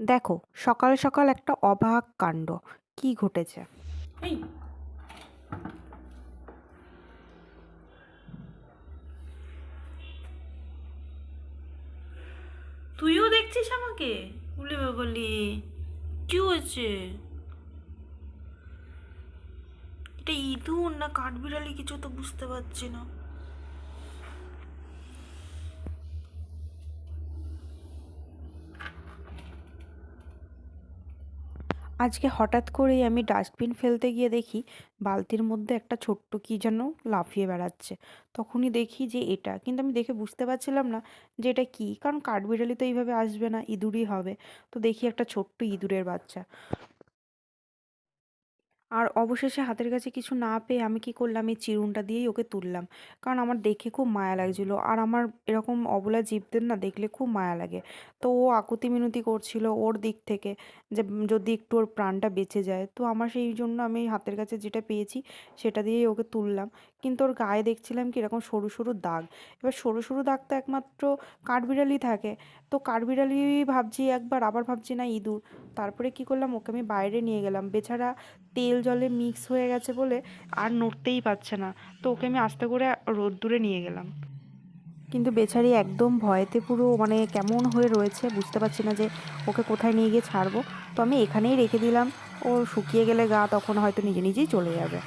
দেখো, সকাল সকাল একটা অবাক কাণ্ড। কি ঘটেছে? এই, তুইও দেখছিস আমাকে? বলে বাবালি, কি হয়েছে? এটা ইঁদুর না কাঠবিড়ালি কিছু তো বুঝতে পারছি না। আজকে হঠাৎ করেই আমি ডাস্টবিন ফেলতে গিয়ে দেখি বালতির মধ্যে একটা ছোট্ট কি যেন লাফিয়ে বেড়াচ্ছে। তখনই দেখি যে এটা, কিন্তু আমি দেখে বুঝতে পারছিলাম না যে এটা কি, কারণ কাঠবিড়ালি তো এইভাবে আসবে না, ইঁদুরই হবে। তো দেখি একটা ছোট্ট ইঁদুরের বাচ্চা। আর অবশেষে হাতের কাছে কিছু না পেয়ে আমি কি করলাম, এই চিরুনটা দিয়েই ওকে তুললাম। কারণ আমার দেখে খুব মায়া লাগছিল, আর আমার এরকম অবলা জীবদের না দেখলে খুব মায়া লাগে। তো ও আকুতি মিনতি করছিল ওর দিক থেকে যে যদি একটু ওর প্রাণটা বেঁচে যায়, তো আমার সেই জন্য আমি হাতের কাছে যেটা পেয়েছি সেটা দিয়েই ওকে তুললাম। কিন্তু ওর গায়ে দেখছিলাম কি এরকম সরু সরু দাগ। এবার সরু সরু দাগ তো একমাত্র কাঠবিড়ালি থাকে। তো কাঠবিড়ালি ভাবছি একবার, আবার ভাবছি না ইঁদুর। তারপরে কি করলাম, ওকে আমি বাইরে নিয়ে গেলাম। বেচারা তেল জলে মিক্স হয়ে গেছে বলে আর নড়তেই পারছে না। তো ওকে আমি আস্তে করে রোদ্দুরে নিয়ে গেলাম। কিন্তু বেচারি একদম ভয়েতে পুরো মানে কেমন হয়ে রয়েছে, বুঝতে পারছি না যে ওকে কোথায় নিয়ে গিয়ে ছাড়বো। তো আমি এখানেই রেখে দিলাম। ও শুকিয়ে গেলে গা তখন হয়তো নিজে নিজেই চলে যাবে।